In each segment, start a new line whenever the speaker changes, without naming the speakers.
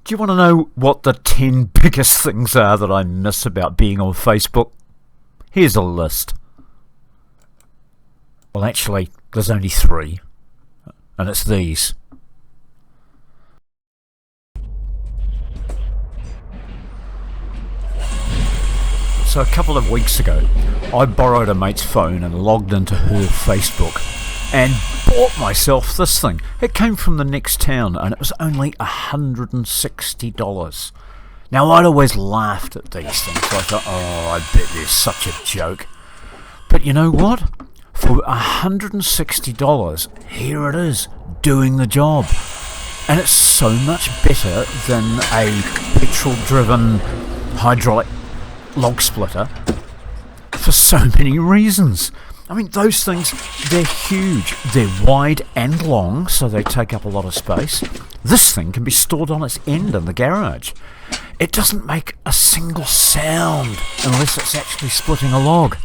Do you want to know what the 10 biggest things are that I miss about being on Facebook? Here's a list. Well, actually, there's only 3, and it's these. So a couple of weeks ago, I borrowed a mate's phone and logged into her Facebook and bought myself this thing. It came from the next town and it was only $160. Now, I'd always laughed at these things. I thought, oh, I bet they're such a joke. But you know what? For $160, here it is, doing the job. And it's so much better than a petrol-driven hydraulic log splitter for so many reasons. I mean, those things, they're huge. They're wide and long, so they take up a lot of space. This thing can be stored on its end in the garage. It doesn't make a single sound unless it's actually splitting a log.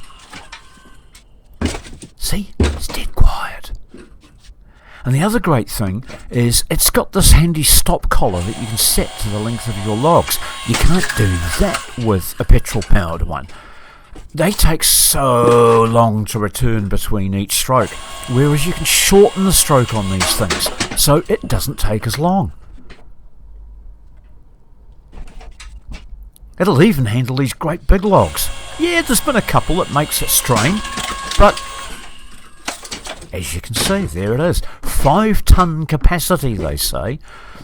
See? It's dead quiet. And the other great thing is it's got this handy stop collar that you can set to the length of your logs. You can't do that with a petrol-powered one. They take so long to return between each stroke, whereas you can shorten the stroke on these things, so it doesn't take as long. It'll even handle these great big logs. Yeah, there's been a couple that makes it strain, but as you can see, there it is. 5-ton capacity, they say.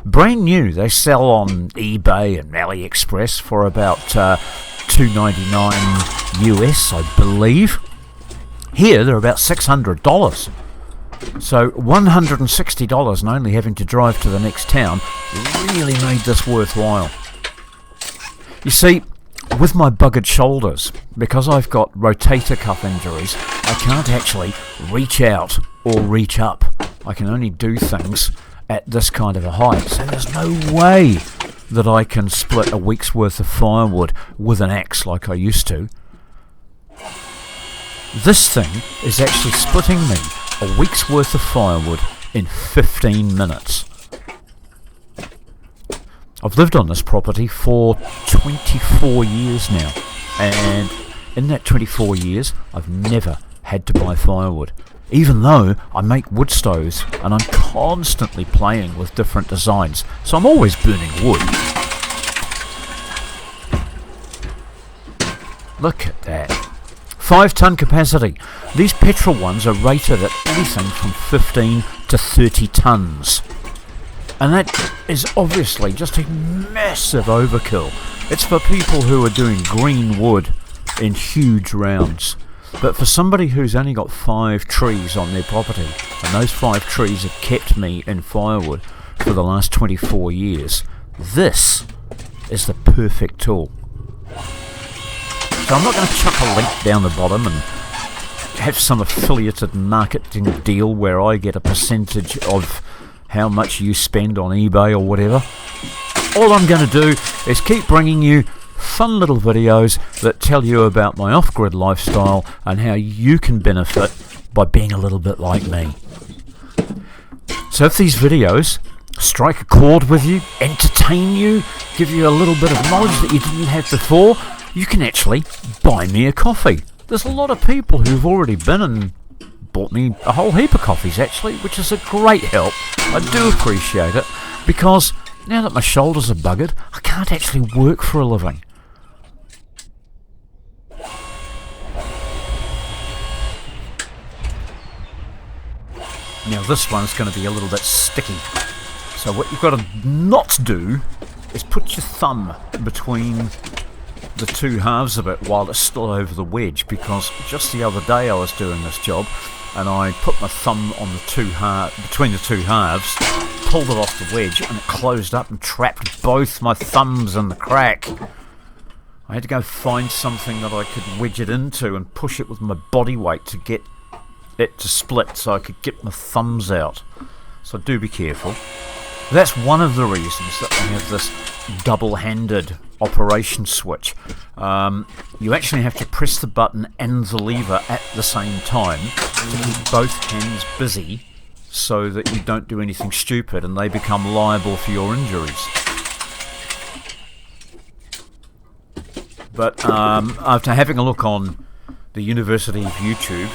Brand new. They sell on eBay and AliExpress for about $2.99 US, I believe. Here, they're about $600. So $160 and only having to drive to the next town really made this worthwhile. You see, with my buggered shoulders, because I've got rotator cuff injuries, I can't actually reach out or reach up. I can only do things at this kind of a height, so there's no way that I can split a week's worth of firewood with an axe like I used to. This thing is actually splitting me a week's worth of firewood in 15 minutes. I've lived on this property for 24 years now, and in that 24 years I've never had to buy firewood, even though I make wood stoves and I'm constantly playing with different designs, so I'm always burning wood. Look at that. 5-ton capacity. These petrol ones are rated at anything from 15 to 30 tons. And that is obviously just a massive overkill. It's for people who are doing green wood in huge rounds. But for somebody who's only got 5 trees on their property, and those 5 trees have kept me in firewood for the last 24 years, this is the perfect tool. So I'm not going to chuck a link down the bottom and have some affiliated marketing deal where I get a percentage of how much you spend on eBay or whatever. All I'm going to do is keep bringing you fun little videos that tell you about my off-grid lifestyle and how you can benefit by being a little bit like me. So if these videos strike a chord with you, entertain you, give you a little bit of knowledge that you didn't have before, you can actually buy me a coffee. There's a lot of people who've already been and bought me a whole heap of coffees actually, which is a great help. I do appreciate it, because now that my shoulders are buggered, I can't actually work for a living. Now this one's going to be a little bit sticky, so what you've got to not do is put your thumb between the 2 halves of it while it's still over the wedge, because just the other day I was doing this job and I put my thumb on the between the 2 halves, pulled it off the wedge, and it closed up and trapped both my thumbs in the crack. I had to go find something that I could wedge it into and push it with my body weight to get it to split so I could get my thumbs out. So do be careful. That's one of the reasons that we have this double-handed operation switch. You actually have to press the button and the lever at the same time to keep both hands busy so that you don't do anything stupid and they become liable for your injuries. But after having a look on the University of YouTube,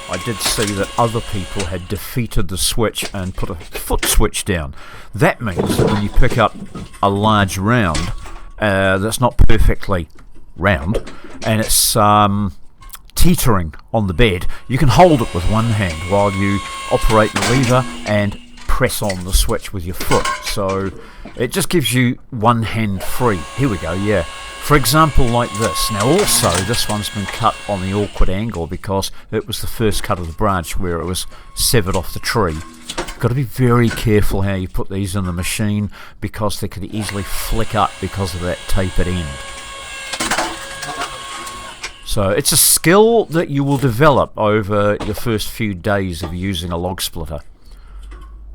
I did see that other people had defeated the switch and put a foot switch down. That means that when you pick up a large round that's not perfectly round and it's teetering on the bed, you can hold it with one hand while you operate the lever and press on the switch with your foot. So it just gives you one hand free. Here we go, yeah. For example, like this. Now also, this one's been cut on the awkward angle because it was the first cut of the branch where it was severed off the tree. You've got to be very careful how you put these in the machine because they could easily flick up because of that tapered end. So it's a skill that you will develop over your first few days of using a log splitter.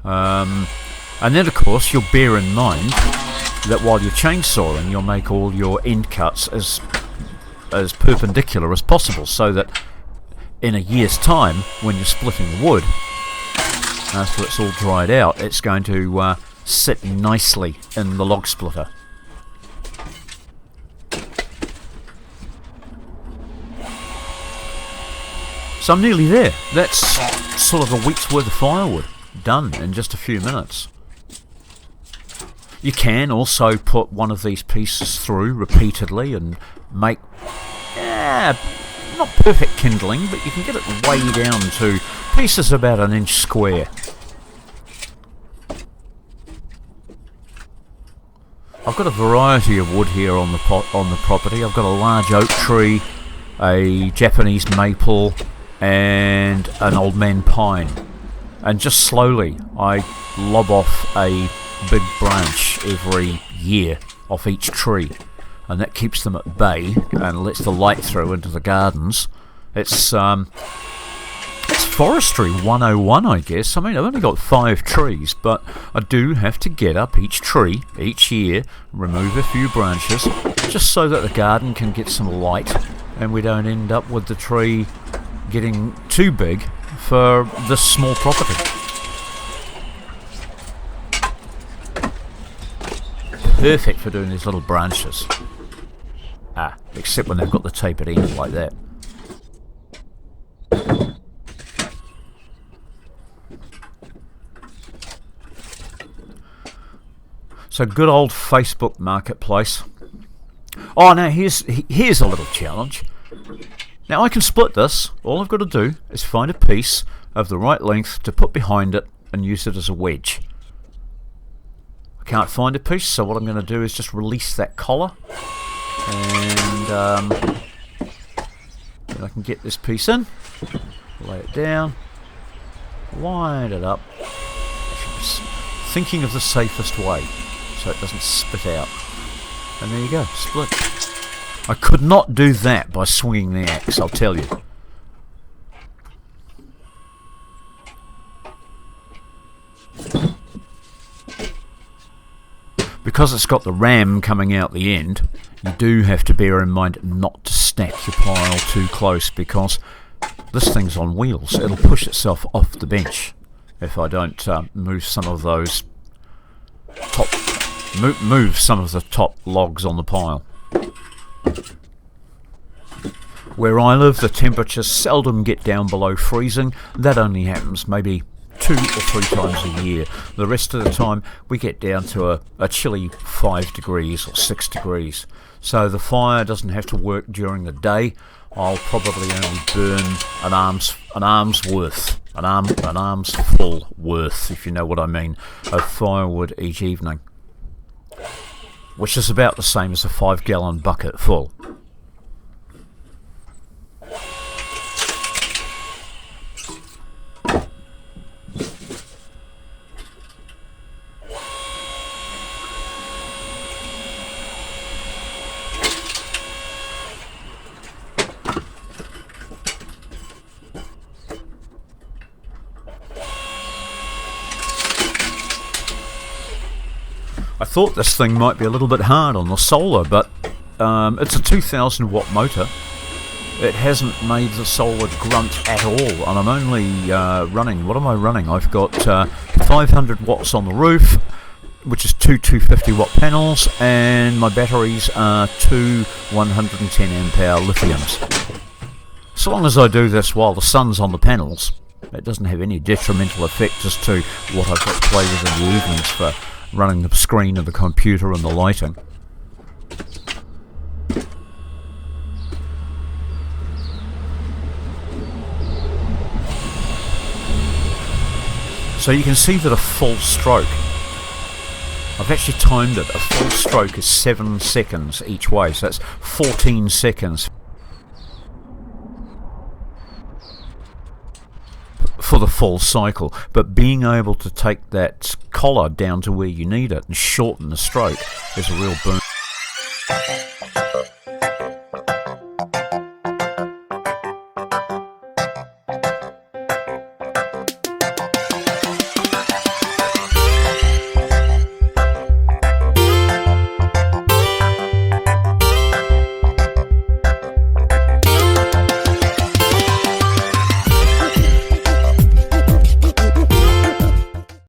And then of course you'll bear in mind that while you're chainsawing you'll make all your end cuts as perpendicular as possible so that in a year's time when you're splitting wood, after it's all dried out, it's going to sit nicely in the log splitter. So I'm nearly there. That's sort of a week's worth of firewood done in just a few minutes. You can also put one of these pieces through repeatedly and make not perfect kindling, but you can get it way down to pieces about 1 inch square. I've got a variety of wood here on the property. I've got a large oak tree, a Japanese maple, and an old man pine, and just slowly I lob off a big branch every year off each tree, and that keeps them at bay and lets the light through into the gardens. It's forestry 101, I guess. I mean, I've only got 5 trees, but I do have to get up each tree each year, remove a few branches, just so that the garden can get some light and we don't end up with the tree getting too big for this small property. Perfect for doing these little branches. Except when they've got the tapered end like that. So good old Facebook Marketplace. Oh, now here's a little challenge. Now I can split this. All I've got to do is find a piece of the right length to put behind it and use it as a wedge. I can't find a piece, so what I'm going to do is just release that collar, and then I can get this piece in, lay it down, wind it up, thinking of the safest way so it doesn't spit out. And there you go, split. I could not do that by swinging the axe, I'll tell you. Because it's got the ram coming out the end, you do have to bear in mind not to stack your pile too close, because this thing's on wheels. It'll push itself off the bench if I don't move some of those move some of the top logs on the pile. Where I live, the temperatures seldom get down below freezing. That only happens maybe 2 or 3 times a year. The rest of the time we get down to a chilly 5 degrees or 6 degrees. So the fire doesn't have to work during the day. I'll probably only burn an arm's full worth, if you know what I mean, of firewood each evening, which is about the same as a 5-gallon bucket full. I thought this thing might be a little bit hard on the solar, but it's a 2000 watt motor. It hasn't made the solar grunt at all, and I'm only running, what am I running? I've got 500 watts on the roof, which is two 250 watt panels, and my batteries are two 110 amp hour lithiums. So long as I do this while the sun's on the panels, it doesn't have any detrimental effect as to what I've got to play with in the evenings for running the screen of the computer and the lighting. So you can see that a full stroke, I've actually timed it, a full stroke is 7 seconds each way, so that's 14 seconds for the full cycle. But being able to take that collar down to where you need it and shorten the stroke is a real boon.